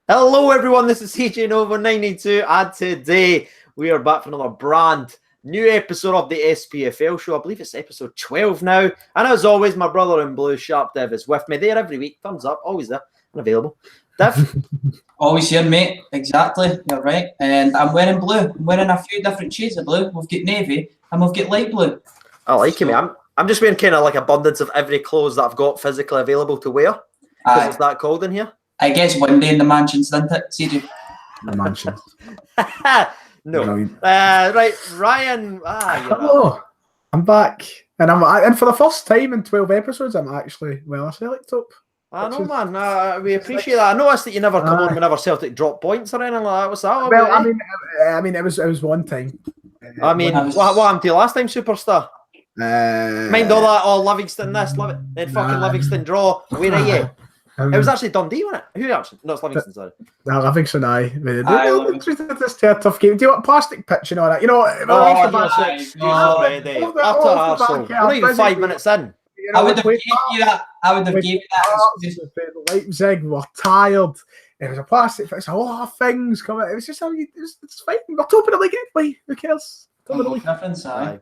Hello everyone, this is CJ Nova 92 and today we are back for another brand new episode of the Spfl show. I believe it's episode 12 now, and as always my brother in blue, Sharp Dev, is with me there every week. Thumbs up, always there and available. Dev? Always here, mate. Exactly, you're right. And I'm wearing blue. I'm wearing a few different shades of blue. We've got navy and we've got light blue. I like it, mate. I'm just wearing kind of like abundance of every clothes that I've got physically available to wear, because it's that cold in here. I guess one day in the mansions, doesn't it, CJ? The mansions. No. Right, Ryan. Hello. I'm back. And for the first time in 12 episodes, I'm actually a Celtic top. I know, man. We appreciate that. I noticed that you never come on whenever Celtic drop points or anything like that. What's that? Well, I mean, it was one time. I mean, what happened to you last time, superstar? Mind all that. Oh, Livingston this, then fucking Livingston draw. Where are you? It was actually Dundee, wasn't it? Who actually? No, it's Livingston, sorry. No, Livingston, aye. They treated this to a tough game. Do you want plastic pitch and all that? You know, after Arsenal. We're not even 5 minutes in. You know, I would have given you that. Leipzig were tired. It was a plastic pitch. A lot of things coming. It was just it's fine. We're top of the league anyway. Who cares? Difference, aye.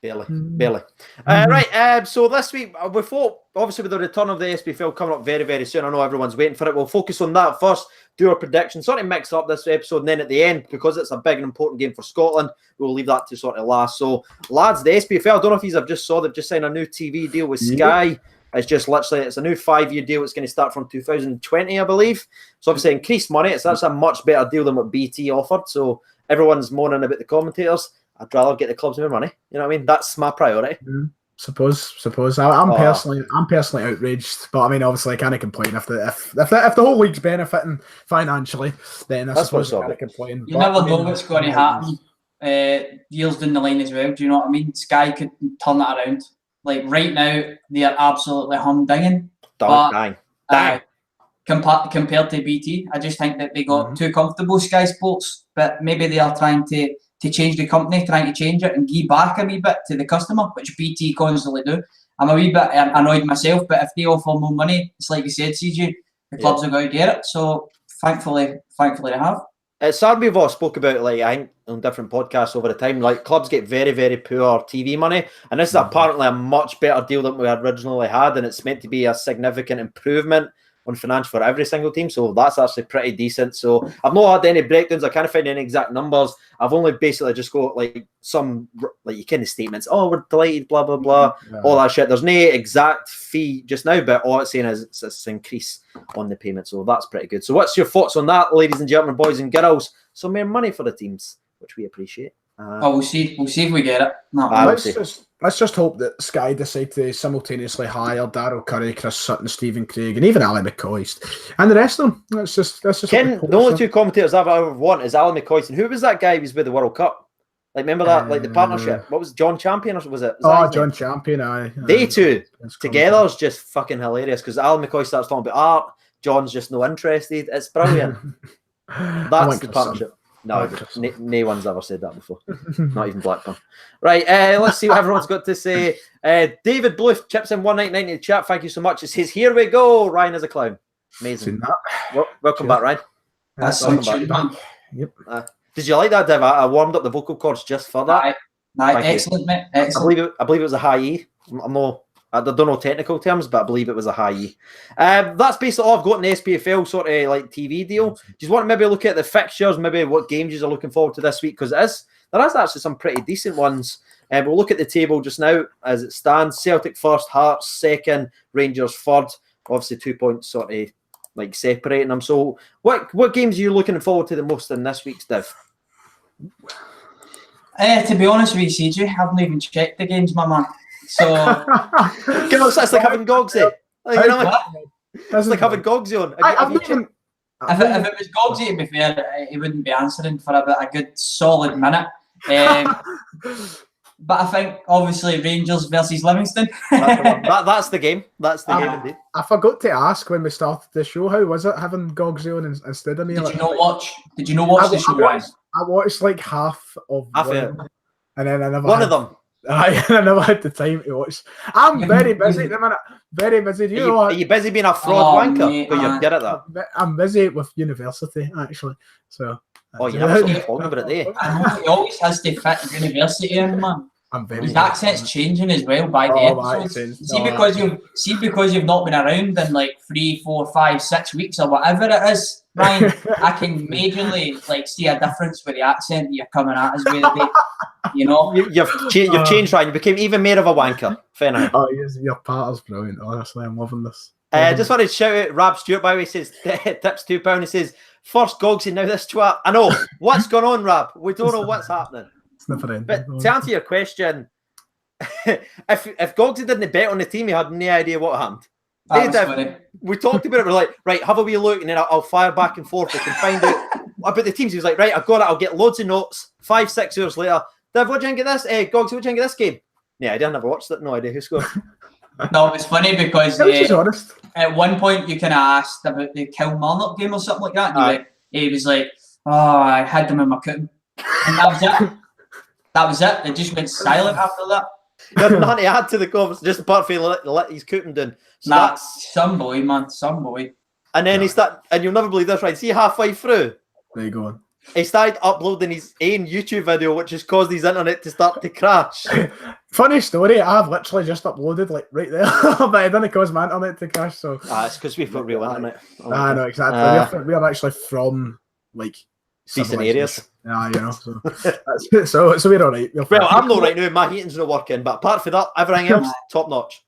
Barely. Right, so this week, we thought, obviously with the return of the Spfl coming up very, very soon, I know everyone's waiting for it, we'll focus on that first, do our predictions, sort of mix up this episode, and then at the end, because it's a big and important game for Scotland, we'll leave that to sort of last. So, lads, the Spfl, I don't know if you've just saw, they've just signed a new TV deal with Sky. It's just literally, it's a new 5-year deal. It's going to start from 2020, I believe. So obviously increased money. That's a much better deal than what BT offered. So everyone's moaning about the commentators. I'd rather get the clubs more money. You know what I mean? That's my priority. Suppose. I'm personally outraged, but I mean, obviously, I can't complain if the whole league's benefiting financially. Then I suppose I can't complain. You never know what's going to happen years down the line as well. Do you know what I mean? Sky could turn it around. Like right now, they are absolutely humdinging. Dang. Compared to BT, I just think that they got too comfortable, Sky Sports. But maybe they are trying to change the company, trying to change it and give back a wee bit to the customer, which BT constantly do. I'm a wee bit annoyed myself, but if they offer more money, it's like you said, CJ, the clubs are going to get it. So thankfully they have. It's sad we've all spoke about, like, I think on different podcasts over the time, like clubs get very, very poor TV money, and this is apparently a much better deal than we originally had, and it's meant to be a significant improvement on financial for every single team, so that's actually pretty decent. So I've not had any breakdowns. I can't find any exact numbers. I've only basically just got like some you kind of statements. Oh, we're delighted, blah blah blah, all that shit. There's no exact fee just now, but all it's saying is it's an increase on the payment, so that's pretty good. So what's your thoughts on that, ladies and gentlemen, boys and girls? Some more money for the teams, which we appreciate. We'll see if we get it. Let's just hope that Sky decide to simultaneously hire Darryl Curry, Chris Sutton, Stephen Craig, and even Ali McCoist, and the rest of them. That's just the only two commentators I've ever want is Ali McCoist, and who was that guy who was with the World Cup? Like, remember that, like the partnership? What was it, John Champion, or was it? John Champion, aye. They two together is just fucking hilarious, because Ali McCoist starts talking about art, John's just no interested. It's brilliant. That's the partnership. No one's ever said that before. Not even Blackburn. Right, let's see what everyone's got to say. David Bluth chips in 199 in the chat. Thank you so much. It says, here we go. Ryan is a clown. Amazing. Welcome back, Ryan. That's welcome back. Yep. Did you like that, Dev? I warmed up the vocal cords just for that. Excellent, mate. Excellent. I believe it was a high E. I don't know technical terms, but I believe it was a high E. That's basically all I've got in the SPFL sort of like TV deal. Do you want to maybe look at the fixtures, maybe what games you are looking forward to this week? Because there is actually some pretty decent ones. We'll look at the table just now as it stands. Celtic first, Hearts second, Rangers third. Obviously 2 points sort of like separating them. So what games are you looking forward to the most in this week's Div? To be honest with you, CJ, I haven't even checked the games, my man. So that's like having Gogsy. That's like having Gogsy on. If it was Gogsy, to be fair, he wouldn't be answering for a good solid minute. But I think obviously Rangers versus Livingston. That's the game. That's the game indeed. I forgot to ask when we started the show, how was it having Gogsy on instead of me? Did you not watch the show, guys? I watched like half of it. And then I never one of them. I never had the time to watch. I'm very busy at the minute. Very busy. Do you know what? Are you busy being a fraud wanker? Mate, Because you're good at that. I'm busy with university, actually. So. Oh, you never stop talking about it, eh? He always has to fit university in, man. I'm very. His accent's changing as well by the episodes. See, because you've not been around in like 3, 4, 5, 6 weeks or whatever it is, Ryan, I can majorly like see a difference with the accent that you're coming at us with. You know, you've changed, Ryan. You became even more of a wanker. Fair enough. Oh, your part is brilliant. Honestly, I'm loving this. Just wanted to shout out Rab Stewart, by the way. He says tips £2. He says first Gogsy, now this twat. I know what's going on, Rab. We don't know what's happening. It's never ending. But to answer your question, if Gogsy didn't bet on the team, he had no idea what happened. We talked about it. We're like, right, have a wee look, and then I'll fire back and forth. We can find out about the teams. He was like, right, I've got it. I'll get loads of notes. 5, 6 hours later, Dev, what do you think of this? Gogsy, what do you think of this game? Yeah, I didn't ever watched it. No idea who scored. No, it's funny because honest. At one point you kind of asked about the Kilmarnock game or something like that. And he was like, "Oh, I had them in my cooking," and that was it. That was it. They just went silent after that. There's nothing to add to the conversation, just apart from let his cooking done. So that's some boy, man, some boy. And then he started, and you'll never believe this, right? See, halfway through, there you go. He started uploading his own YouTube video, which has caused his internet to start to crash. Funny story, I've literally just uploaded like right there, but it didn't cause my internet to crash. So it's because we've got real internet. I know exactly. We are actually from like decent areas. Yeah, you know. So we're all right. Well, I'm not right now. My heating's not working, but apart from that, everything else top notch.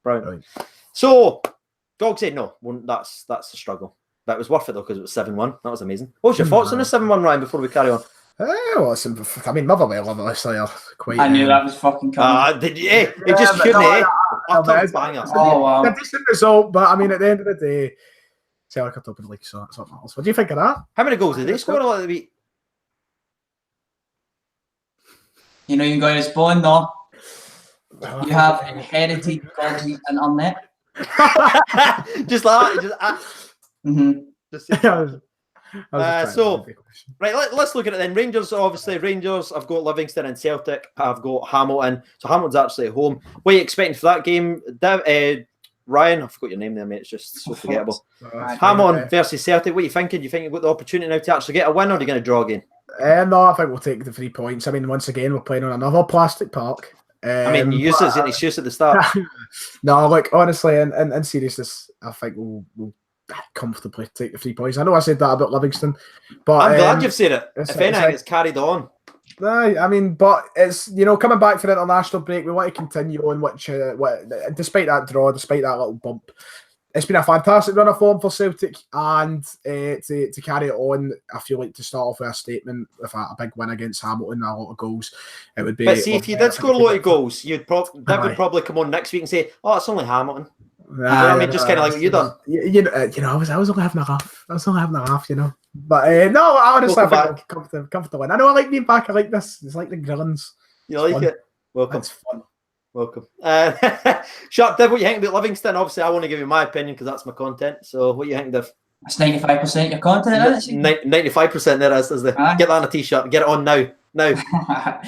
Brilliant. So, Gog said no. That's a struggle. But it was worth it though because it was 7-1. That was amazing. What was your thoughts on the 7-1, Ryan? Before we carry on. Well, I mean, Motherwell obviously are quite. I knew that was fucking coming. Did you? It just couldn't. Bangers. Oh wow! A decent result, but I mean, at the end of the day, Celtic are top of the league, so it's not else. What do you think of that? How many goals did they score all of the week? You know, you got to respond though. You have inherited Gogsy and Unnet. Just like that. So, right, let's look at it then. Rangers, obviously, I've got Livingston and Celtic. I've got Hamilton. So Hamilton's actually at home. What are you expecting for that game? Ryan, I forgot your name there, mate. It's just so forgettable. Hamilton versus Celtic. What are you thinking? Do you think you've got the opportunity now to actually get a win, or are you going to draw again? No, I think we'll take the 3 points. I mean, once again, we're playing on another plastic park. I mean, you used it as an excuse at the start. No, like, honestly, in seriousness, I think we'll comfortably take the 3 points. I know I said that about Livingston, but I'm glad you've said it. If anything, it's carried on. I mean, but it's, you know, coming back for the international break, we want to continue on, despite that draw, despite that little bump, it's been a fantastic run of form for Celtic, and to carry it on, I feel like to start off with a statement with a big win against Hamilton, a lot of goals, it would be. But see, if you did score a lot of goals, that would probably come on next week and say, "Oh, it's only Hamilton." I mean, just kind of like what you done. You know, I was only having a laugh. You know, but no, honestly, I think comfortable. And I know I like being back. I like this. It's like the grillings. You like it? Welcome. It's fun. Welcome. Sharp Dev, what do you think about Livingston? Obviously, I want to give you my opinion because that's my content. So, what do you think, Dev? That's 95% your content, isn't it? 95% there is the get that on a t-shirt. Get it on now. I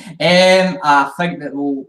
think that we'll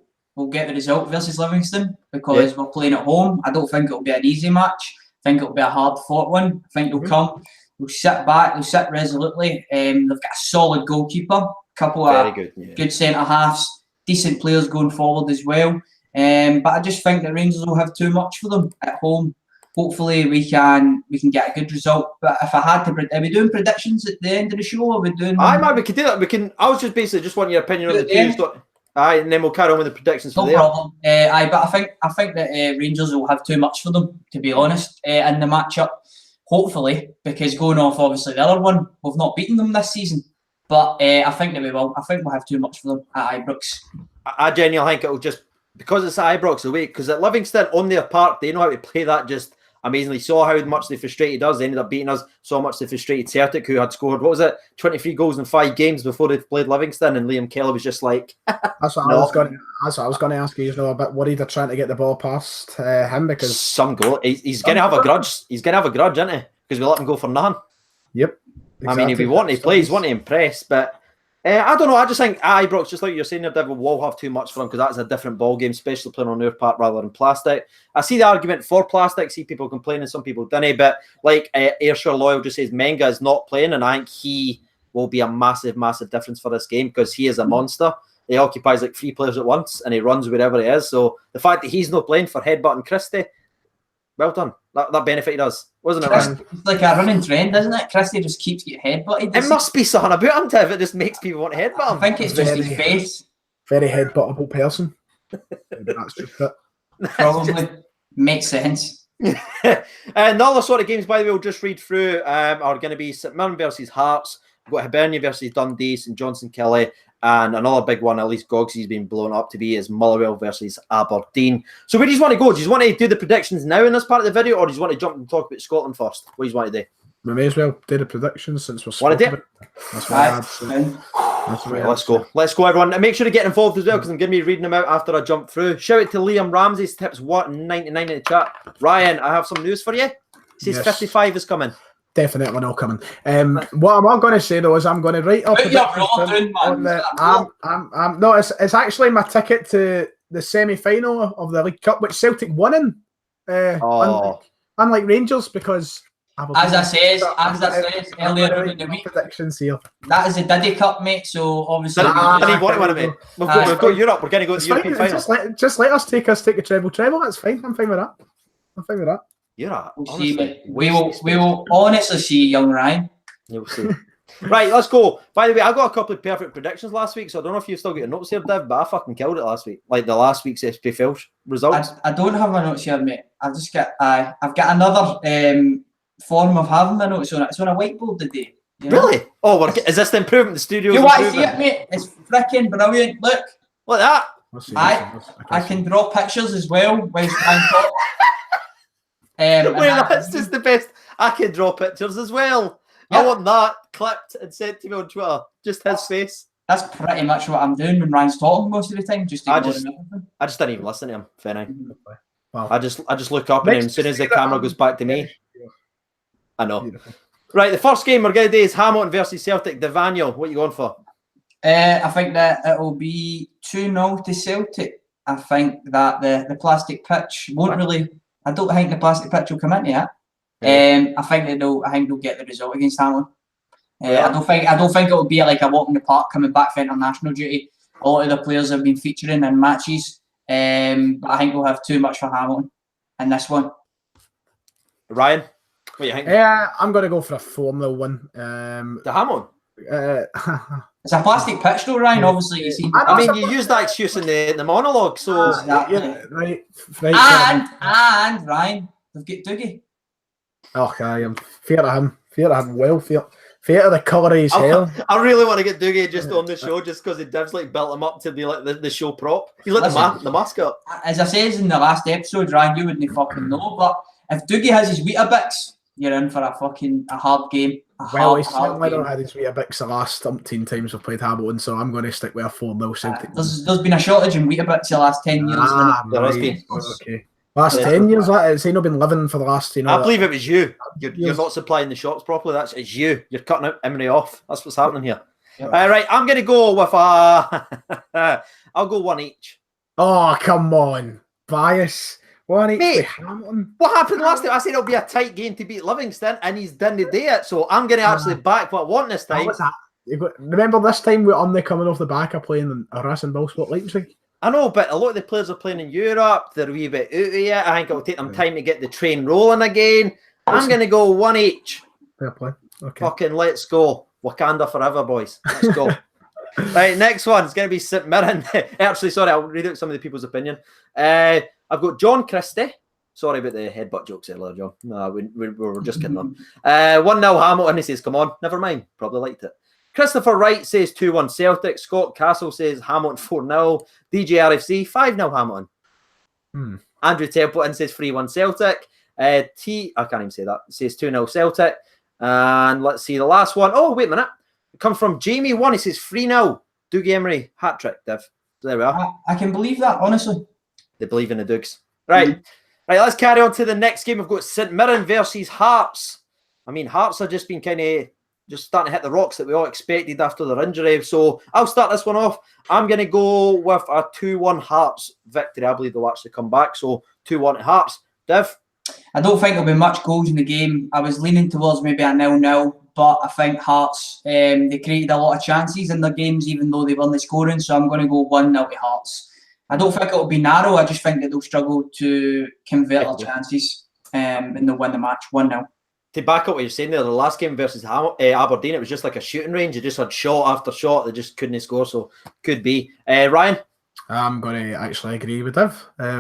get the result versus Livingston because we're playing at home. I don't think it'll be an easy match. I think it'll be a hard-fought one. I think they'll come. They'll sit back. They'll sit resolutely. They've got a solid goalkeeper. Couple of good centre-halves. Decent players going forward as well. But I just think that Rangers will have too much for them at home. Hopefully we can get a good result. But if I had to, are we doing predictions at the end of the show? Or are we doing? We can do that. I was just basically just wanting your opinion on the teams. And then we'll carry on with the predictions. No problem. But I think that Rangers will have too much for them, to be honest, in the matchup. Hopefully, because going off obviously the other one, we've not beaten them this season. But I think that we will. I think we'll have too much for them at Ibrox. I genuinely think it'll just, because it's at Ibrox away, because at Livingston on their park, they know how to play that just amazingly. Saw how much they frustrated us. They ended up beating us. Saw how much they frustrated Celtic, who had scored, 23 goals in 5 games before they played Livingston, and Liam Kelly was just like... That's what I was going to ask you. A bit worried they're trying to get the ball past him because... Some goal. He's going to have a grudge. He's going to have a grudge, isn't he? Because we let him go for nothing. Yep. Exactly. I mean, if he wants to play, he's wanting to impress, but I don't know. I just think Ibrox, just like you're saying, Devil will have too much for him because that's a different ball game, especially playing on their part rather than plastic. I see the argument for plastic. See people complaining, some people don't. But like Ayrshire Loyal just says, Menga is not playing, and I think he will be a massive, massive difference for this game because he is a monster. He occupies like 3 players at once, and he runs wherever he is. So the fact that he's not playing for headbutting Christie, well done. That benefited us, wasn't it, Ryan? It's like a running trend, isn't it? Christie just keeps getting headbutted. It must be something about him, Tev. It just makes people want to headbutt him. I think it's just his face. Very headbuttable person. That's just it. Probably makes sense. And the other sort of games, by the way, we'll just read through are going to be St Mirren versus Hearts. We've got Hibernian versus Dundee, St Johnstone Kelly, and another big one, at least Gogsy's been blown up to be, is Motherwell versus Aberdeen. So where do you want to go? Do you want to do the predictions now in this part of the video, or do you want to jump and talk about Scotland first? What do you want to do? We may as well do the predictions since we're want to do it? That's what I had. Right, let's go. Let's go, everyone. And make sure to get involved as well, because I'm going to be reading them out after I jump through. Shout out to Liam Ramsey's tips 199 in the chat. Ryan, I have some news for you. He says 55 is coming. Definitely not coming. What I'm going to say though is I'm going to write up no, it's actually my ticket to the semi-final of the League Cup, which Celtic won in. Unlike Rangers, because as I said earlier in the week, predictions here. That is a Dundee Cup, mate. So obviously, we've got Europe. We're going to go to the European final. Just let us take a treble. That's fine. I'm fine with that. We will honestly see young Ryan. You'll see. Right, let's go. By the way, I got a couple of perfect predictions last week, so I don't know if you've still got your notes here, Dev, but I fucking killed it last week. Like the last week's Spfl results. I don't have my notes here, mate. I've got another form of having my notes on it. It's on a whiteboard today. You know? Really? Oh, is this the improvement? The studio's you want to see it, mate? It's freaking brilliant. Look at that. I can draw pictures as well whilst I'm talking. That's just the best. I can draw pictures as well. Yep. I want that clipped and sent to me on Twitter. Just his face. That's pretty much what I'm doing when Ryan's talking most of the time. I just didn't even listen to him. Funny. Wow. I just look up at him as soon as the camera goes back to me. I know. Beautiful. Right, the first game we're going to do is Hamilton versus Celtic. Devaniel, what are you going for? I think that it will be 2-0 to Celtic. I think that the plastic pitch won't really. I don't think the plastic pitch will come into it. I think they'll get the result against Hamilton. I don't think it will be like a walk in the park coming back for international duty. A lot of the players have been featuring in matches, but I think we'll have too much for Hamilton in this one. Ryan, what do you think? I'm going to go for a 4-0 win. The Hamilton. It's a plastic pitch though, Ryan. Obviously, you see. I mean, you used that excuse in the monologue, so right. And Ryan, they've got Dougie. Okay, I am fair to him. Well, fair to the colour of his hair. I really want to get Dougie just on the show, just because Div's like built him up to be like the show prop. He's like the mascot. As I said in the last episode, Ryan, you wouldn't fucking know, but if Dougie has his Weetabix, you're in for a hard game. He certainly don't have his Weetabix the last 13 times we've played Hamilton, so I'm going to stick with a 4-0 Celtic. There's been a shortage in Weetabix the last 10 years. There has been. Okay. Last 10 years, has he not been living for the last, I believe it was you. You're not supplying the shots properly. It's you. You're cutting out Emery off. That's what's happening here. Yep. Right, I'm going to go with I'll go one each. Oh, come on. Bias. One each. Mate, what happened last time? I said it'll be a tight game to beat Livingston, and he's done the day it. So I'm going to actually back what I want this time. Remember this time we're only coming off the back of playing a Racing Ballsport Leipzig? I know, but a lot of the players are playing in Europe. They're a wee bit out of it. I think it'll take them time to get the train rolling again. I'm going to go one each. Fair play. Okay. Fucking let's go. Wakanda forever, boys. Let's go. Right, next one is going to be St Mirren. Actually, sorry, I'll read out some of the people's opinion. I've got John Christie. Sorry about the headbutt jokes earlier, John. No, we were just kidding them. 1-0 Hamilton. He says, come on. Never mind. Probably liked it. Christopher Wright says 2-1 Celtic. Scott Castle says Hamilton 4-0. DJ RFC 5-0 Hamilton. Andrew Templeton says 3-1 Celtic. I can't even say that. Says 2-0 Celtic. And let's see the last one. Oh, wait a minute. It comes from Jamie 1. He says 3-0. Dougie Emery hat trick, Dev. So there we are. I can believe that, honestly. They believe in the Dougs. Right. Right, let's carry on to the next game. We've got St Mirren versus Hearts. I mean, Hearts have just been kind of just starting to hit the rocks that we all expected after their injury. So I'll start this one off. I'm going to go with a 2-1 Hearts victory. I believe they'll actually come back. So 2-1 to Hearts. Div? I don't think there'll be much goals in the game. I was leaning towards maybe a 0-0, but I think Hearts, they created a lot of chances in their games, even though they weren't scoring. So I'm going to go 1-0 to Hearts. I don't think it'll be narrow. I just think that they'll struggle to convert their chances and they'll win the match 1-0. To back up what you're saying there, the last game versus Aberdeen, it was just like a shooting range. You just had shot after shot. They just couldn't score, so could be. Ryan? I'm going to actually agree with Div,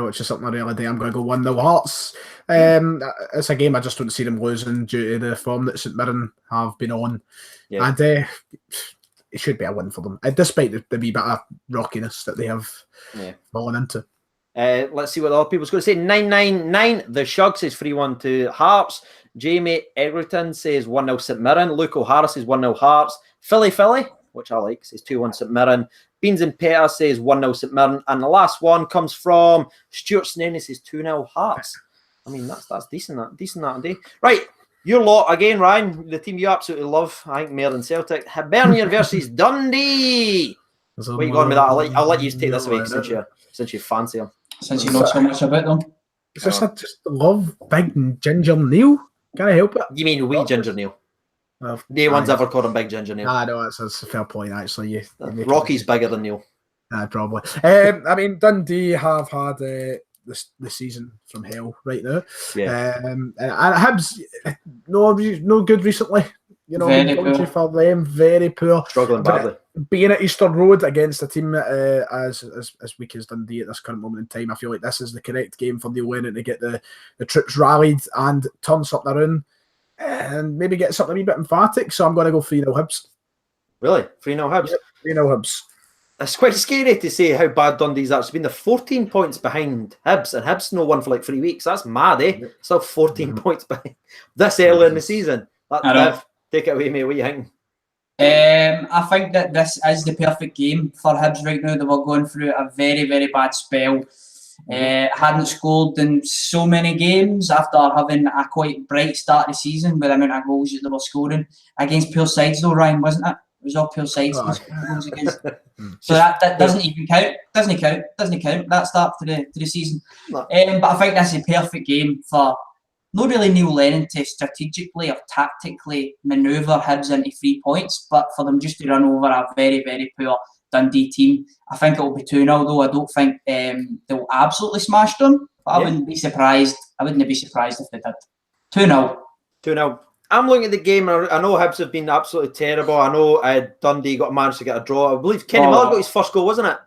which is something I really do. I'm going to go 1-0 Hearts. It's a game I just don't see them losing due to the form that St Mirren have been on. Yeah. And it should be a win for them, despite the wee bit of rockiness that they have fallen into. Let's see what the other people's going to say. 999. The Shug says 3-1 to Hearts. Jamie Eggerton says 1-0 St Mirren. Luke O'Hara says 1-0 Hearts. Philly, which I like, says 2-1 St Mirren. Beans and Peter says 1-0 St Mirren. And the last one comes from Stuart Snell. He says 2-0 Hearts. I mean, that's decent. Decent that day. Right, your lot again, Ryan. The team you absolutely love. I think Mirren Celtic. Hibernian versus Dundee. Where you going with that? I'll let you take this away since you fancy them. Since you know so much about them. It's just I just love Big Ginger Neil. Can I help it? You mean wee Ginger Neil? No one's ever called him Big Ginger Neil. No, that's a fair point, actually. Rocky's bigger than Neil. Probably. I mean, Dundee have had the season from hell right now. Yeah. And Hibs, no good recently. You know, very for them, very poor. Struggling badly. Being at Easter Road against a team as weak as Dundee at this current moment in time, I feel like this is the correct game for Neil Lennon to get the troops rallied and turn something around and maybe get something a wee bit emphatic. So I'm going to go 3-0 Hibs. Really? 3-0 Hibs? Yep, 3-0 Hibs. It's quite scary to say how bad Dundee's actually been. They're 14 points behind Hibs, and Hibs no won for like 3 weeks. That's mad, eh? Still 14 points behind this early in the season. Take it away, mate. What are you thinking? I think that this is the perfect game for Hibs right now. They were going through a very, very bad spell. Hadn't scored in so many games after having a quite bright start of the season with the amount of goals that they were scoring against poor sides, though, Ryan, wasn't it? It was all poor sides. Goals against. So that doesn't even count. Doesn't count. That start to the season. No. But I think that's a perfect game for not really Neil Lennon to strategically or tactically manoeuvre Hibs into 3 points, but for them just to run over a very, very poor Dundee team. I think it will be 2-0, though. I don't think they'll absolutely smash them, but I wouldn't be surprised. I wouldn't be surprised if they did. 2-0. 2-0. I'm looking at the game. I know Hibs have been absolutely terrible. I know Dundee managed to get a draw. I believe Kenny Miller got his first goal, wasn't it?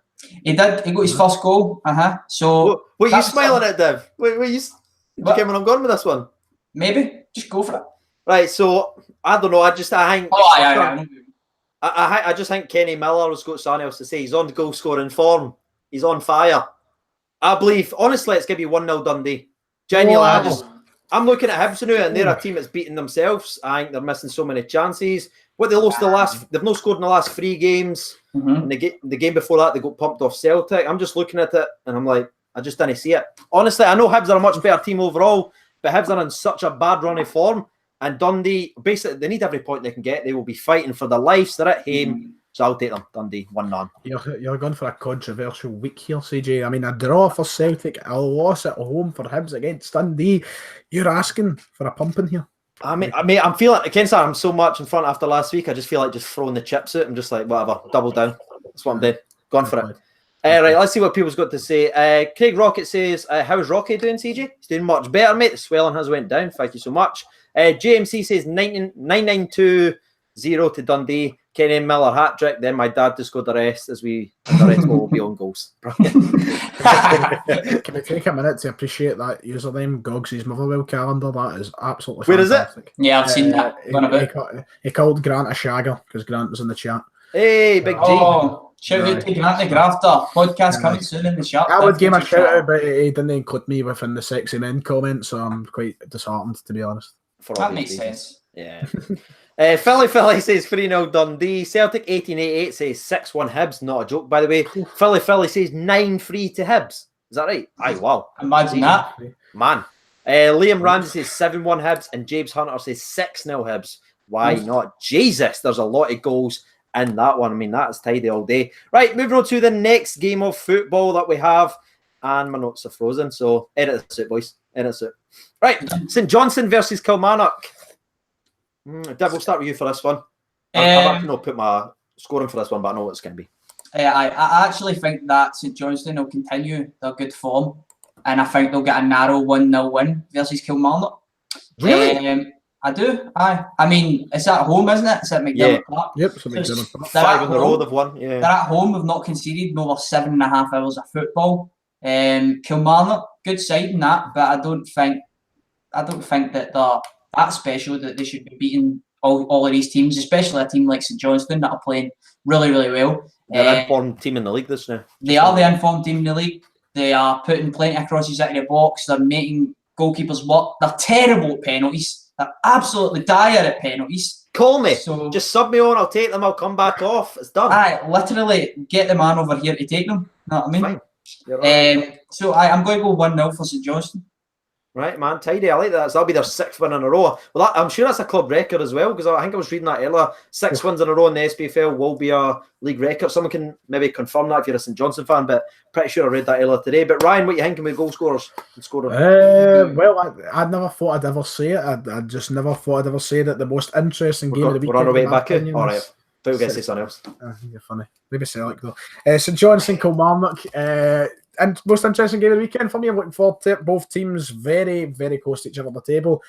He did. He got his first goal. So what are you smiling at, Dev? What game I'm going with this one? Maybe just go for it. Right. So I don't know. I think. I just think Kenny Miller has got something else to say. He's on goal scoring form. He's on fire. I believe. Honestly, it's going to be 1-0 Dundee. Genuinely, I'm looking at Hibs now, and they're a team that's beating themselves. I think they're missing so many chances. What they lost they've not scored in the last 3 games. And the game before that, they got pumped off Celtic. I'm just looking at it, and I'm like, I just didn't see it. Honestly, I know Hibs are a much better team overall, but Hibs are in such a bad run of form. And Dundee, basically, they need every point they can get. They will be fighting for their lives. They're at home. So I'll take them. Dundee, 1-0. You're going for a controversial week here, CJ. I mean, a draw for Celtic, a loss at home for Hibs against Dundee. You're asking for a pumping here. I mean, I'm feeling against that. I'm so much in front after last week. I just feel like just throwing the chips out. I'm just like, whatever, double down. That's what I'm doing. Going for it. Right, let's see what people's got to say. Craig Rocket says, how's Rocky doing, CJ? He's doing much better, mate. The swelling has went down. Thank you so much. JMC says 9-9-2-0 to Dundee. Kenny Miller hat-trick. Then my dad to score the rest as the rest will be on goals. Can we take a minute to appreciate that username, Gogs's Motherwell calendar? That is absolutely fantastic. Where is it? Yeah, I've seen that. He called Grant a shagger because Grant was in the chat. Hey, Big G. Shout out to Grant the Grafter. Podcast coming soon in the chat. I would give him a shout out, but he didn't include me within the sexy men comment, so I'm quite disheartened, to be honest. That makes sense. Yeah. Philly says 3-0 Dundee. Celtic 1888 says 6-1 Hibs. Not a joke, by the way. Philly says 9-3 to Hibs. Is that right? Aye, wow. Imagine that. Man. Liam Ramsey says 7-1 Hibs, and James Hunter says 6-0 Hibs. Why not? Jesus, there's a lot of goals in that one. I mean, that's tidy all day. Right, moving on to the next game of football that we have. And my notes are frozen, so edit this out, boys. Edit this out. Right, St Johnstone versus Kilmarnock. Dev, we'll start with you for this one. I've actually not put my scoring for this one, but I know what it's going to be. I actually think that St Johnstone will continue their good form, and I think they'll get a narrow 1-0 win versus Kilmarnock. Really? I do. I mean, it's at home, isn't it? It's at McDermott Park. Yep, so McDermott Park. 5 in a row they've won. Yeah. They're at home. They've not conceded in over 7.5 hours of football. Kilmarnock, good side in that, but I don't think that they're that special that they should be beating all of these teams, especially a team like St Johnstone that are playing really, really well. They're an informed team in the league this now. They are the informed team in the league. They are putting plenty of crosses into the box. They're making goalkeepers work. They're terrible at penalties. They're absolutely dire at penalties. Call me. So, just sub me on. I'll take them. I'll come back off. It's done. Literally get the man over here to take them. You know what I mean? Fine. Right. So I'm going to go 1-0 for St Johnstone. Right, man, tidy. I like that. So that'll be their 6th win in a row. Well, I'm sure that's a club record as well, because I think I was reading that earlier. 6 wins in a row in the SPFL will be a league record. Someone can maybe confirm that if you're a St Johnstone fan, but pretty sure I read that earlier today. But Ryan, what are you thinking with goal scorers and scoring? Well, I never thought I'd ever say it. I just never thought I'd ever say that the most interesting game of the week. We're on our way back in. All right. But we'll get to say something else. You're funny. Maybe Celtic though. St Johnstone, Kilmarnock. And most interesting game of the weekend for me. I'm looking forward to it. Both teams very, very close to each other on the table.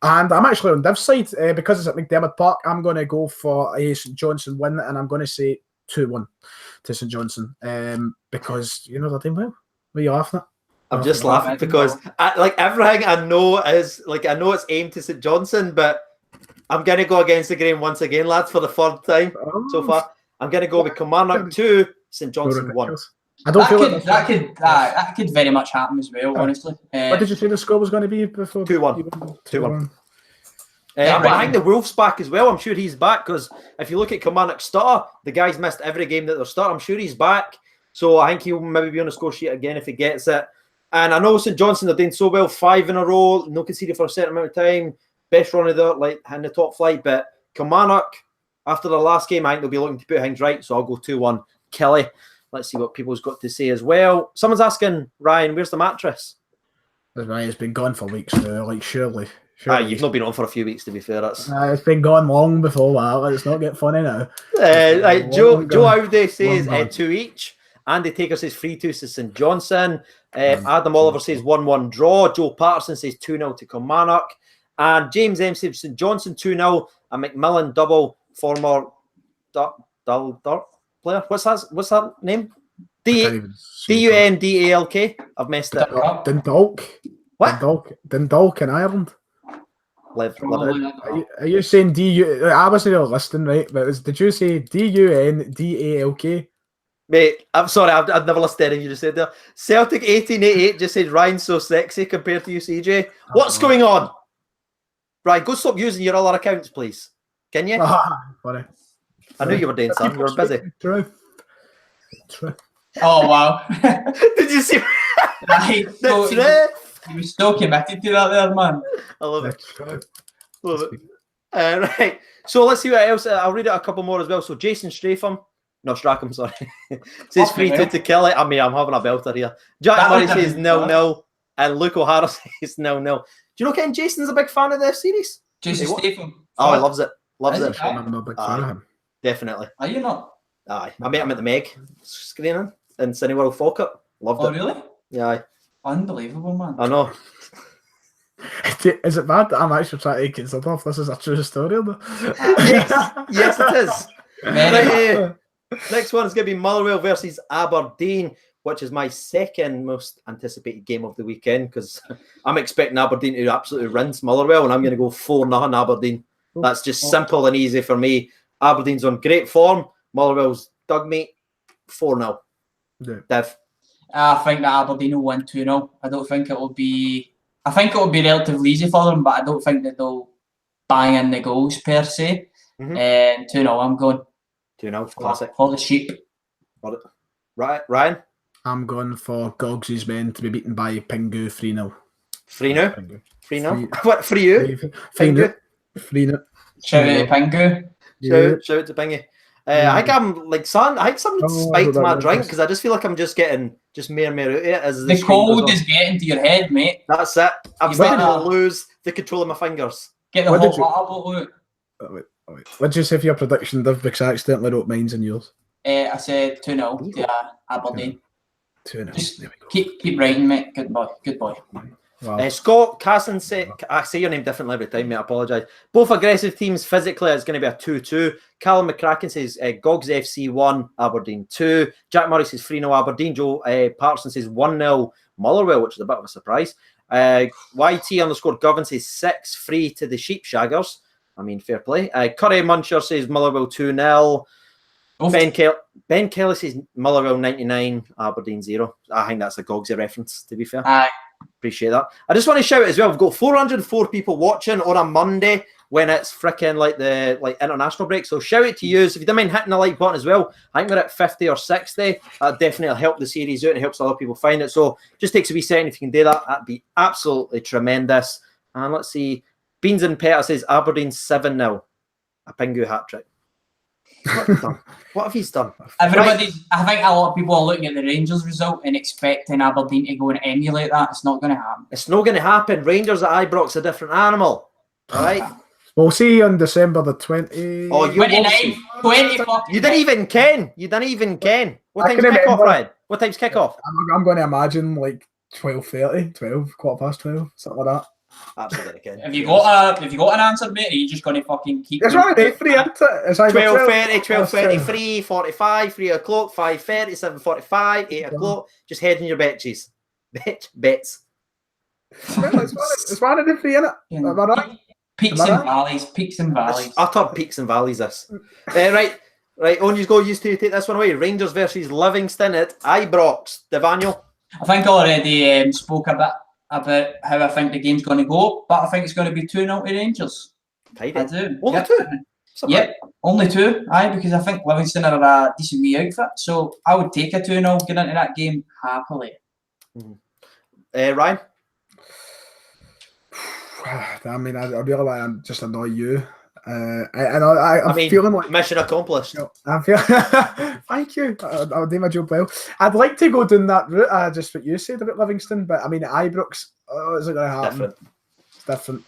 And I'm actually on Div's side because it's at McDermott Park. I'm going to go for a St Johnstone win, and I'm going to say 2-1 to St Johnstone because, you know, they're doing well. What are you laughing at? I'm just laughing because everything I know is, I know it's aimed to St Johnstone, but I'm going to go against the grain once again, lads, for the 3rd time so far. I'm going to go with Kilmarnock 2, St Johnstone 1. I don't that could very much happen as well, honestly. What did you say the score was going to be before? 2-1. 2-1. I think the Wolf's back as well. I'm sure he's back because if you look at Kilmarnock's starter, the guy's missed every game that they're starting. I'm sure he's back. So I think he'll maybe be on the score sheet again if he gets it. And I know St Johnstone are doing so well, 5 in a row, no conceded for a certain amount of time. Best run of the in the top flight. But Kilmarnock, after the last game, I think they'll be looking to put things right. So I'll go 2-1. Kelly. Let's see what people's got to say as well. Someone's asking, Ryan, where's the mattress? It's been gone for weeks now, surely. You've not been on for a few weeks, to be fair. It's been gone long before that. Let's not get funny now. Joe Audi says 2 each. Andy Taker says 3-2 to St Johnstone. Adam Oliver says 1-1 draw. Joe Patterson says 2-0 to Kilmarnock. And James M says St Johnstone 2-0. And McMillan double, former Dull player. What's that name? Dundalk. I've messed it up. Dundalk. What? Dundalk in Ireland. Are you saying DU? I wasn't really listening, right? But did you say Dundalk? Mate, I'm sorry, I've never listened to anything you just said there. Celtic 1888 just said Ryan's so sexy compared to you, CJ. What's going on? Right, go stop using your other accounts, please. Can you? Funny. I knew you were doing something. You were busy. Truth. Oh, wow. Did you see? He was so committed to that there, man. I love it. Love it. Right. So let's see what else. I'll read out a couple more as well. So Jason Strachan, sorry. Says 3-2 to Kelly. I mean, I'm having a belter here. Jack Murray says 0-0. And Luke O'Hara says 0-0. Do you know Ken Jason's a big fan of the series? Jason Statham. Oh, he loves it. Loves it. I'm a big fan of him. Definitely. Are you not? Aye. I met him at the Meg screening in Cineworld Falkirk. Loved it. Oh, really? Yeah, aye. Unbelievable, man. I know. Is it bad that I'm actually trying to consider if this is a true story? Yes, it is. Next one is going to be Motherwell versus Aberdeen, which is my second most anticipated game of the weekend because I'm expecting Aberdeen to absolutely rinse Motherwell, and I'm going to go 4-0 Aberdeen. That's just simple and easy for me. Aberdeen's on great form. Motherwell's dug me 4-0. Yeah. Dev. I think that Aberdeen will win 2-0. I think it will be relatively easy for them, but I don't think that they'll bang in the goals per se. 2-0, I'm going. 2-0, classic. For the sheep. Right, Ryan? I'm going for Goggs' men to be beaten by Pingu 3-0. 3-0? 3-0? What, for you? 3-0. Shout out to Pingu. Shout out to Pingy. I think I'm like I think something spiked my drink because I just feel like I'm just getting more and more out of it as the cold is getting to your head, mate. That's it. I'm starting to lose the control of my fingers. Get the hot water bottle out. Wait. What did you say for your prediction, Div? Because I accidentally wrote mine and yours. I said 2-0 to Aberdeen. 2-0. Just keep writing, mate. Good boy. Wow. Scott Casson said, I say your name differently every time, mate. I apologise. Both aggressive teams physically, it's going to be a 2-2. Callum McCracken says Gogs FC 1, Aberdeen 2. Jack Murray says 3-0 Aberdeen. Joe Patterson says 1-0 Motherwell, which is a bit of a surprise. YT_Govan says 6-3 to the Sheepshaggers. I mean, fair play. Curry Muncher says Motherwell 2-0. Ben Kelly says Motherwell 99, Aberdeen 0. I think that's a Gogsy reference, to be fair. Aye. Appreciate that. I just want to shout as well, we've got 404 people watching on a Monday when it's freaking like the international break. So shout out to you. If you don't mind hitting the like button as well, I think we're at 50 or 60. That definitely help the series out and helps other people find it. So just takes a wee second if you can do that. That'd be absolutely tremendous. And let's see. Beans and Petter says Aberdeen 7-0. A Pingu hat trick. What have he done? Everybody, I think a lot of people are looking at the Rangers result and expecting Aberdeen to go and emulate that. It's not going to happen. It's not going to happen. Rangers at Ibrox a different animal. All right. We'll see you on December the 20th. Oh, you 29, 20. You didn't even ken. What time's kickoff, Ryan? What time's kickoff? I'm going to imagine like 12:30, 12, 12:15, something like that. Absolutely, Ken. Have you got an answer, mate? Are you just going to fucking keep? It's only 3, isn't it? It's 12:30, 12:33, 45, 3 o'clock, 5:30, 7:45, 8 o'clock. Just head in your betches. Bets. It's one of the 3, isn't it? Am I right? Peaks and valleys. It's utter peaks and valleys, this. Right, on you go. You two take this one away. Rangers versus Livingston at Ibrox. Devaniel. I think I already spoke a bit about how I think the game's going to go, but I think it's going to be 2-0 to Rangers. Tidy. I do. Only 2? Yep, only 2. Aye, because I think Livingston are a decent wee outfit, so I would take a 2-0, get into that game happily. Ryan? I mean, I really like just annoy you. I'm feeling like mission accomplished. I'm feeling. Thank you. I'll do my job well. I'd like to go down that route. Just what you said about Livingston, but I mean, Ibrox. Is it going to happen? It's different.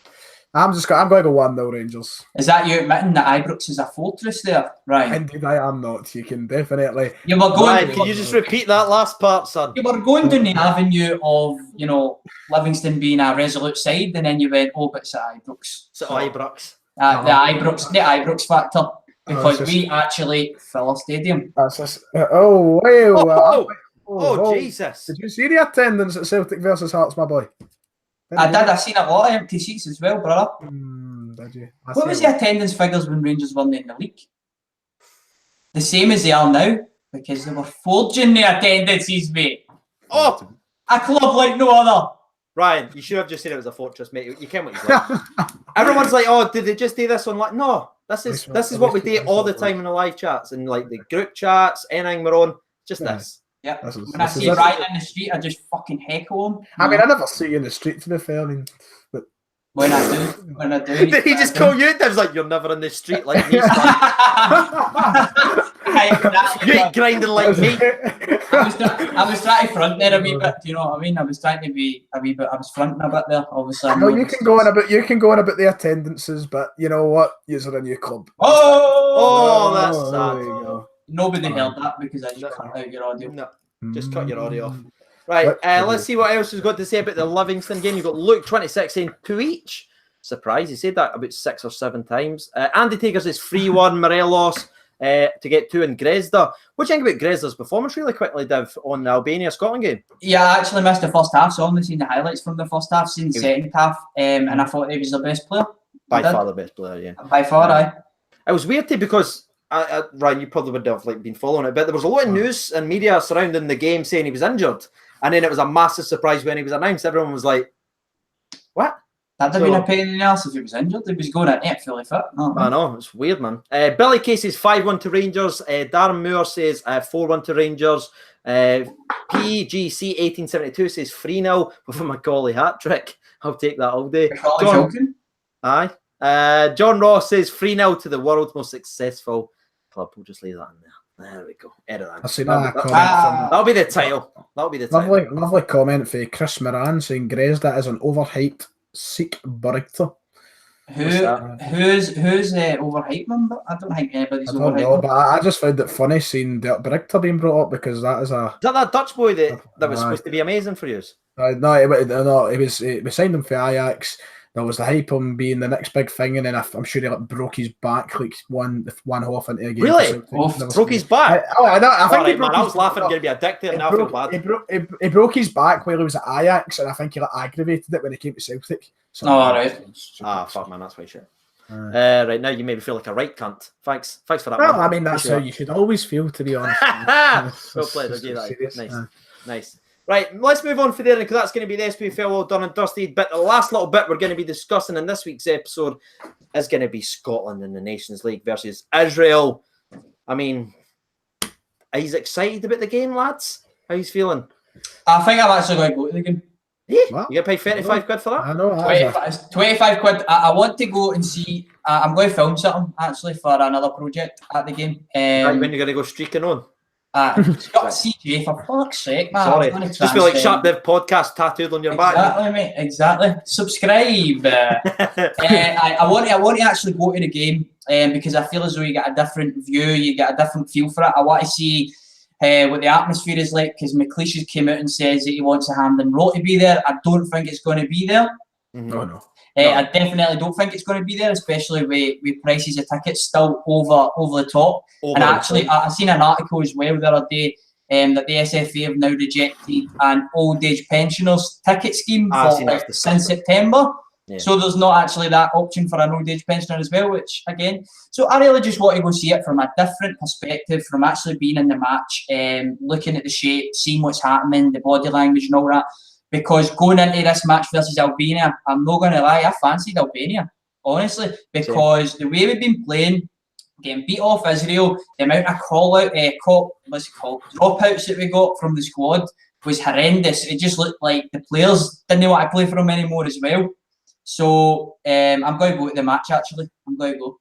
I'm going to go 1-0 Rangers. Is that you admitting that Ibrox is a fortress there, Ryan? Indeed, I am not. You can definitely. You were going. Ryan, can you just repeat that last part, son? You were going down the avenue of, Livingston being a resolute side, and then you went, but it's at Ibrox. It's at Ibrox. The Ibrox factor, because we actually fill a stadium. That's just, wow! Jesus! Did you see the attendance at Celtic versus Hearts, my boy? I did. I've seen a lot of empty seats as well, brother. Did you? What was the attendance figures when Rangers won in the league? The same as they are now, because they were forging the attendances, mate. Oh, a club like no other. Ryan, you should have just said it was a fortress, mate. You can't what he's like. Everyone's like, did they just do this on? Like, no, this is what we do all the time in the live chats and like the group chats, anything we're on. Just this. Yeah. When I see Ryan in the street, I just fucking heckle him. I mean, I never see you in the street, to be fair. I mean, but when I do. Did he just call you? I was like, you're never in the street like me. You ain't grinding like me. I was trying to front there a wee bit. Do you know what I mean? I was trying to be a wee bit. I was fronting a bit there. Obviously, no, you can go on about the attendances, but you know what? You're a new club. That's sad. There you go. Nobody heard that because I just cut out your audio. No, just cut your audio off. Right, let's see what else he's got to say about the Livingston game. You've got Luke 26 saying 2 each. Surprise, he said that about 6 or 7 times. Andy Takers is 3-1 Morelos to get 2 in Grezda. What do you think about Grezda's performance really quickly, Div, on the Albania-Scotland game? Yeah, I actually missed the first half, so I only seen the highlights from the first half, seen the second half, and I thought he was the best player. By far the best player, yeah. By far, aye. It was weird too because Ryan, you probably would have been following it, but there was a lot of news and media surrounding the game saying he was injured, and then it was a massive surprise when he was announced. Everyone was like, "What?" That'd have been a pain in the ass if he was injured. He was going at it fully fit. I know, it's weird, man. Billy Case says 5-1 to Rangers. Darren Moore says 4-1 to Rangers. PGC 1872 says 3-0 with a Macaulay hat trick. I'll take that all day. John, aye. John Ross says 3-0 to the world's most successful club. We'll just leave that in there. There we go. Edit that. I see that comment that'll be the title. That'll be the title. Lovely comment for Chris Moran saying Grezda is an overhyped Sikh burrito. Who's overhyped them? I don't think anybody's overhyped. I don't know, but I just found it funny seeing Dirk Brigter being brought up because that is a... Is that Dutch boy that was supposed to be amazing for you? No, it was signed him for Ajax. There was the hype on being the next big thing, and then I'm sure he broke his back like one half into a game. Really? Broke his back? I think I was laughing, going to be addicted, and I feel bad. He broke his back while he was at Ajax, and I think he aggravated it when he came to Celtic. So, right. Fuck, man, that's way shit. Right now, you made me feel like a right cunt. Thanks for that. Well, I mean, that's how you should always feel, to be honest. Well played, I'll give that. Nice. Right, let's move on for there because that's going to be the Spfl all done and dusted. But the last little bit we're going to be discussing in this week's episode is going to be Scotland in the Nations League versus Israel. I mean, are you excited about the game, lads? How are you feeling? I think I'm actually going to go to the game. Yeah, you going to pay 35 quid for that? I know. 25 quid. I want to go and see. I'm going to film something actually for another project at the game. When you're going to go streaking on? It's got CJ for fuck's sake, man. Sorry, just feel like Sharp Dev podcast tattooed on your back. Exactly, mate. Exactly. Subscribe. I want to actually go to the game because I feel as though you get a different view, you get a different feel for it. I want to see what the atmosphere is like because McLeish came out and says that he wants a Hamden Road to be there. I don't think it's going to be there. No. I definitely don't think it's going to be there, especially with prices of tickets still over the top. Actually, I seen an article as well the other day that the SFA have now rejected an old age pensioners ticket scheme since September. Yeah. So there's not actually that option for an old age pensioner as well, which again, so I really just want to go see it from a different perspective, from actually being in the match, looking at the shape, seeing what's happening, the body language and all that. Because going into this match versus Albania, I'm not going to lie, I fancied Albania, honestly, because the way we've been playing, getting beat off Israel, the amount of dropouts that we got from the squad was horrendous. It just looked like the players didn't want to play for them anymore as well. So I'm going to go to the match, actually. I'm going to go.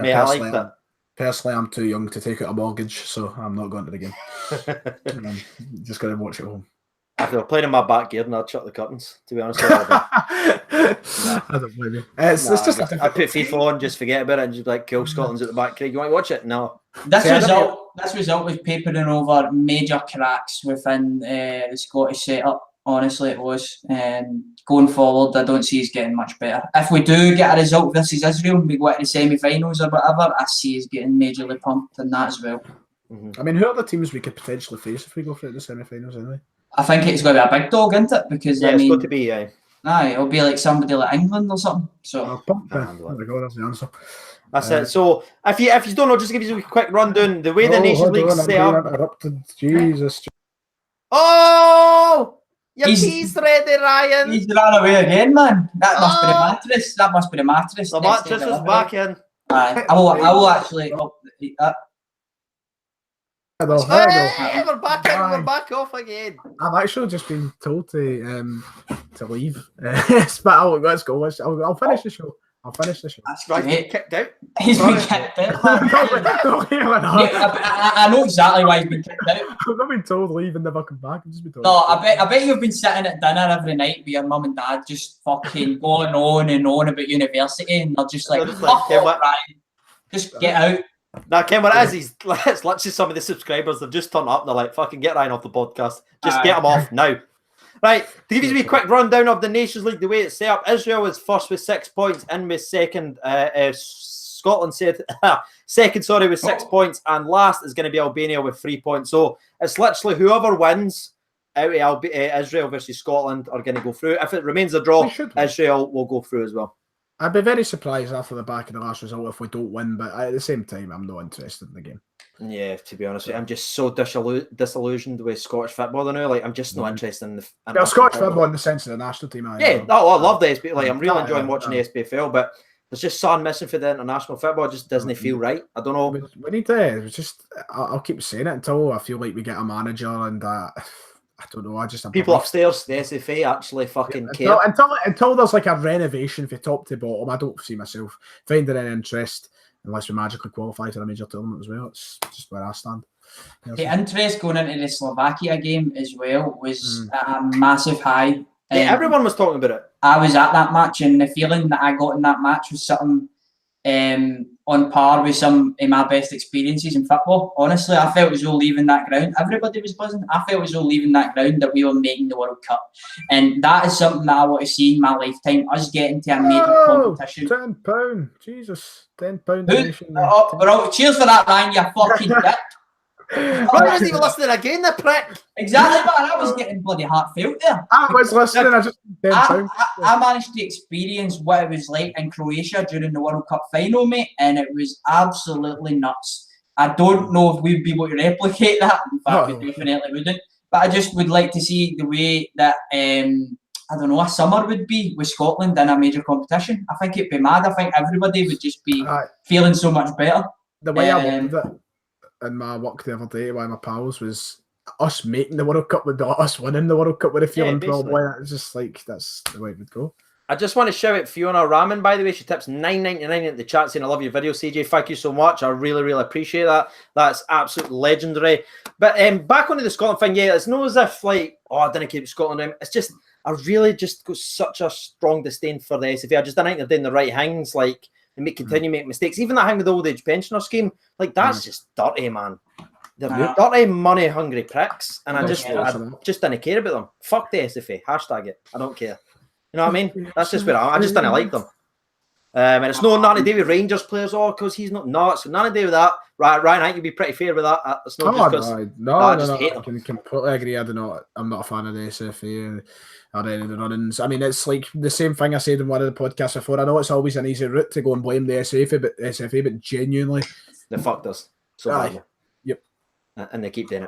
Yeah, I like that. Personally, I'm too young to take out a mortgage, so I'm not going to the game. I'm just going to watch it at home. If they were playing in my back garden, I'd shut the curtains, to be honest. I don't blame you. It's just I put FIFA on, just forget about it, and just be like, cool, Scotland's at the back. Craig, you want to watch it? No. This result was papering over major cracks within the Scottish setup. Honestly, it was. Going forward, I don't see us getting much better. If we do get a result versus Israel and we go into the semi-finals or whatever, I see us getting majorly pumped in that as well. I mean, who are the teams we could potentially face if we go through the semi-finals anyway? I think it's going to be a big dog, isn't it? Because it's got to be, it'll be like somebody like England or something. So, there we go, that's the answer. That's it. So, if you don't know, just give you a quick rundown. The way the Nations League set up. Jesus. Oh! Your tea's ready, Ryan. He's run away again, man. That must be the mattress. That must be the mattress. The mattress is back in. I will actually. We're back in. We're back off again. I've actually just been told to leave. But let's go. I'll finish the show. That's right. He's kicked out. He's been kicked out. I know exactly why he's been kicked out. I've not been told leave and never come back. I've just been told. No, I bet you've been sitting at dinner every night with your mum and dad, just fucking going on and on about university, and they're just like, fuck off, Ryan. Just get out. Now, Ken, what it is, it's literally some of the subscribers have just turned up and they're like, fucking get Ryan off the podcast. Just get him off now. Right, to give you a quick rundown of the Nations League, the way it's set up, Israel is first with 6 points, in with second. Scotland second, with 6 points, and last is going to be Albania with 3 points. So it's literally whoever wins out of Israel versus Scotland are going to go through. If it remains a draw, Israel will go through as well. I'd be very surprised after the back of the last result if we don't win, but at the same time, I'm not interested in the game. Yeah, to be honest with you, I'm just so disillusioned with Scottish football now. Like, I'm just not interested in the Scottish football in the sense of the national team. I love the SPFL. Like, I'm really enjoying watching the SPFL, but there's just something missing for the international football. It just doesn't feel right. I don't know. We need to. It's just I'll keep saying it until I feel like we get a manager and I don't know. People upstairs, the SFA actually fucking care. Until there's like a renovation from top to bottom, I don't see myself finding any interest unless we magically qualify to a major tournament as well. It's just where I stand. The interest going into the Slovakia game as well was a massive high. Yeah, everyone was talking about it. I was at that match, and the feeling that I got in that match was something on par with some of my best experiences in football. Honestly, I felt as though leaving that ground, everybody was buzzing. I felt as though leaving that ground that we were making the World Cup. And that is something that I want to see in my lifetime, us getting to a major competition. £10. Jesus. £10 donation. Cheers for that, Ryan, you fucking dick. Ryan wasn't even listening again, the prick. Exactly, man. I was getting bloody heartfelt there. I was listening. I managed to experience what it was like in Croatia during the World Cup final, mate, and it was absolutely nuts. I don't know if we'd be able to replicate that. In fact, we definitely wouldn't. But I just would like to see the way that I don't know, a summer would be with Scotland in a major competition. I think it'd be mad. I think everybody would just be feeling so much better. The way I loved it in my work the other day with my pals was us making the World Cup with us winning the World Cup with a feeling probably. It's just like that's the way it would go. I just want to shout out Fiona Raman, by the way. She tips $9.99 at the chat saying, I love your video, CJ. Thank you so much. I really, really appreciate that. That's absolutely legendary. But back onto the Scotland thing, yeah, it's not as if, like, I didn't keep Scotland in. It's just, I really just got such a strong disdain for the SFA. I just don't think they're doing the right things, like, and continue making mistakes. Even that thing with the old age pensioner scheme, like, that's just dirty, man. They're dirty, money-hungry pricks. And I just didn't care about them. Fuck the SFA. Hashtag it. I don't care. You know what I mean? That's just where I just didn't like them. And it's nothing to do with Rangers players, because he's not nuts. Nothing to do with that. Ryan, I think you'd be pretty fair with that. It's not just because I can completely agree. I'm not a fan of the SFA or any of the run-ins. I mean, it's like the same thing I said in one of the podcasts before. I know it's always an easy route to go and blame the SFA, but genuinely, they fucked us so badly. Yep, and they keep doing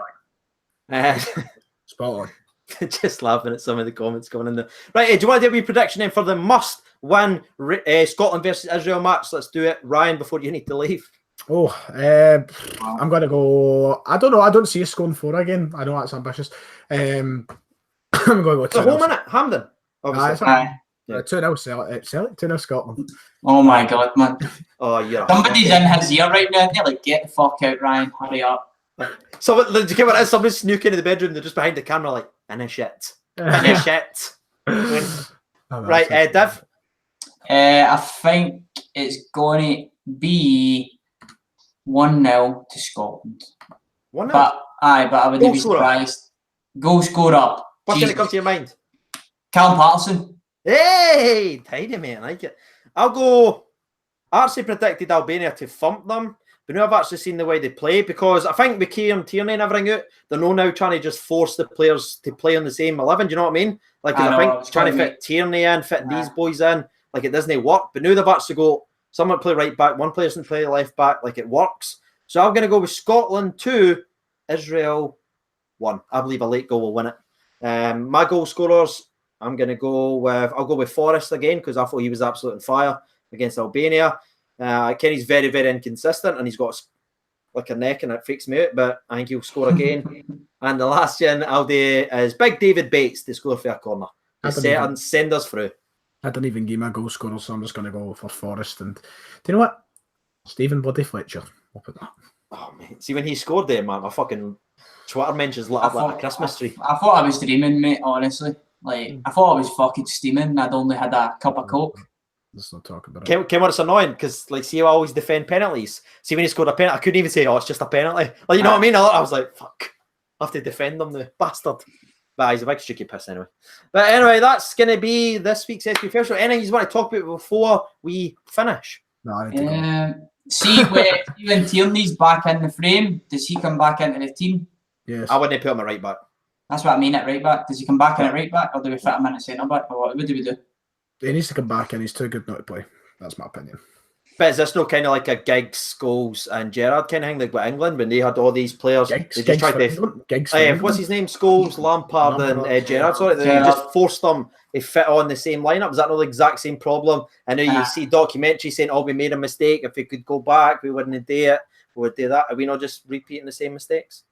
it. Spot on. Just laughing at some of the comments going in there. Right, do you want to do a wee prediction then for the must-win Scotland versus Israel match? Let's do it, Ryan, before you need to leave. I'm going to go... I don't know. I don't see us scoring 4 again. I know that's ambitious. I'm going to go 2-0. The whole minute, Hamden. Obviously. 2-0 Celtic, 2-0 Scotland. Oh my God, man. Oh, yeah. Somebody's in his ear right now. They're like, get the fuck out, Ryan. Hurry up. Did you get what it is? Somebody snook into the bedroom. They're just behind the camera, like, in a shit. Right, Div? I think it's going to be 1-0 to Scotland. 1-0? But I wouldn't be surprised. Goal scorer. What's going to come to your mind? Callum Patterson. Hey! Tidy, mate. I like it. I actually predicted Albania to thump them. But now I've actually seen the way they play, because I think with Kieran Tierney and everything out, they're now trying to just force the players to play on the same 11. Do you know what I mean? Like, I think trying to fit Tierney in, fitting these boys in, like it doesn't work. But now they've actually got someone play right back, one person play left back, like it works. So I'm going to go with Scotland 2, Israel 1. I believe a late goal will win it. My goal scorers, I'll go with Forrest again, because I thought he was absolutely on fire against Albania. Kenny's very, very inconsistent, and he's got like a neck, and it freaks me out, but I think he'll score again. And the last one I'll do is Big David Bates to score for a corner. And send us through. I didn't even give my goal scorer, so I'm just going to go for Forrest. And do you know what? Stephen Bloody Fletcher. I'll put that. Oh, mate. See, when he scored there, man, my fucking Twitter mentions lit up like a Christmas tree. I thought I was dreaming, mate, honestly. Like, I thought I was fucking steaming. I'd only had a cup of Coke. Let's not talk about it. Came it's annoying, because, like, see, I always defend penalties. See, when he scored a penalty, I couldn't even say, oh, it's just a penalty. Like, you know what I mean? I was like, fuck. I have to defend them, the bastard. But he's a big streaky piss anyway. But anyway, that's going to be this week's SPFL show. Anything you want to talk about before we finish? No, I need to go. See, when Kieran Tierney's back in the frame, does he come back into the team? Yes. I wouldn't put him at right back. That's what I mean, at right back. Does he come back in at right back, or do we fit him in at centre back, or what do we do? He needs to come back, and he's too good not to play. That's my opinion. But is this no kind of like a Giggs, Scholes and Gerrard kind of thing, like with England, when they had all these players? They just tried to... what's his name? Scholes, Lampard and Gerrard. Sorry, they just forced them to fit on the same lineup. Is that not the exact same problem? I know you see documentaries saying, oh, we made a mistake. If we could go back, we wouldn't do it. We would do that. Are we not just repeating the same mistakes?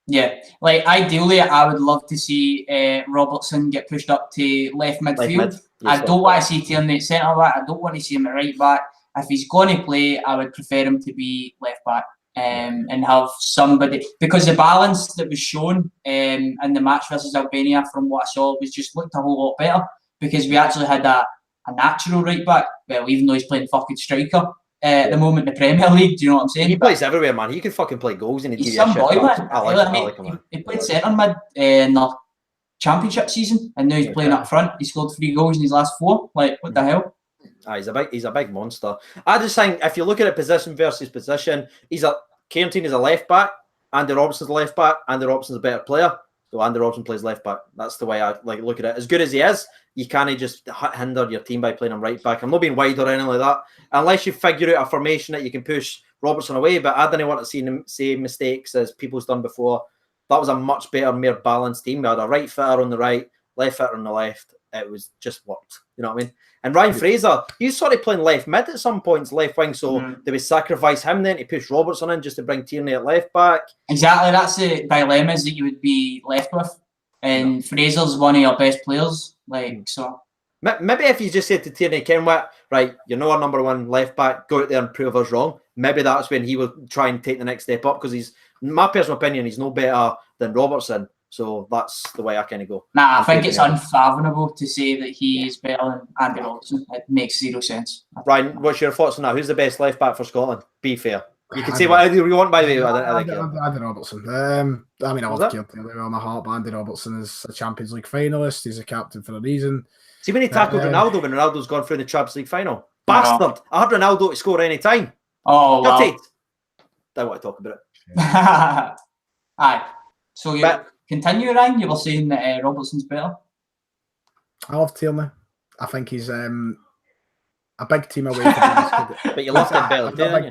Yeah, like ideally, I would love to see Robertson get pushed up to left midfield. I don't want to see Tierney at centre back. I don't want to see him at right back. If he's going to play, I would prefer him to be left back and have somebody, because the balance that was shown in the match versus Albania, from what I saw, was just looked a whole lot better because we actually had a natural right back. Well, even though he's playing fucking striker. At the moment in the Premier League, do you know what I'm saying? He plays everywhere, man. He can fucking play goals and he's some boy, man. I like him, man. He played centre mid in the Championship season, and now he's playing up front. He scored 3 goals in his last 4. Like, what the hell? He's a big monster. I just think if you look at it position versus position, Kieran is a left back, Andy Robertson's a left back, Andy Robertson's a better player. So Andy Robertson plays left back. That's the way I look at it. As good as he is, you can't just hinder your team by playing him right back. I'm not being wide or anything like that. Unless you figure out a formation that you can push Robertson away. But I didn't want to see the same mistakes as people's done before. That was a much better, more balanced team. We had a right footer on the right, left footer on the left. It was just worked. You know what I mean? And Ryan Fraser, he started playing left mid at some points, left wing. So they would sacrifice him then to push Robertson in just to bring Tierney at left back. Exactly. That's the dilemmas that you would be left with. And Fraser's one of your best players. So. Maybe if you just said to Tierney, Kenwat, right, you're not our number 1 left back, go out there and prove us wrong. Maybe that's when he will try and take the next step up, because he's, in my personal opinion, he's no better than Robertson. So that's the way I kind of go. Nah, I think it's unfathomable to say that he is better than Andy Robertson. It makes 0 sense. Ryan, what's your thoughts on that? Who's the best left back for Scotland? Be fair. You can say whatever you want, by the way. Andy Robertson. I mean, I love Tierney on my heart, but Andy Robertson is a Champions League finalist. He's a captain for a reason. See, when he tackled Ronaldo when Ronaldo's gone through the Champions League final. Bastard! I had Ronaldo to score any time. Oh, wow. Don't want to talk about it. Aye. So you continue, Ryan? You were saying that Robertson's better? I love Tierney. I think he's a big team away from but you love him better,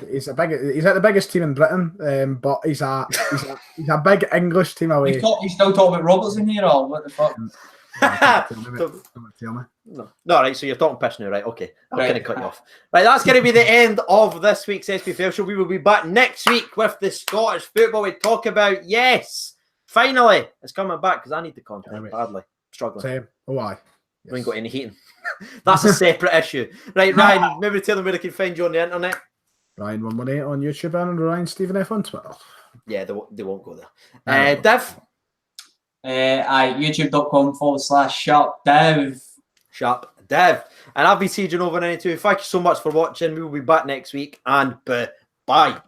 he's at the biggest team in Britain, but he's a big English team away. You still talking about Robertson here, or what the fuck? No, right, so you're talking piss now, right? Okay, I'm going to cut you off. Right, that's going to be the end of this week's Spfl show. We will be back next week with the Scottish football we talk about. Yes, finally, it's coming back because I need the content badly. Struggling. Same. Oh, why? We ain't got any heating. That's a separate issue. Right, Ryan, maybe tell them where they can find you on the internet. Ryan118 on YouTube and Ryan Stephen F on Twitter. Yeah, they won't go there. Div? youtube.com/sharpdev. Sharp Dev. And I've been CJ Nova92. Thank you so much for watching. We will be back next week, and bye.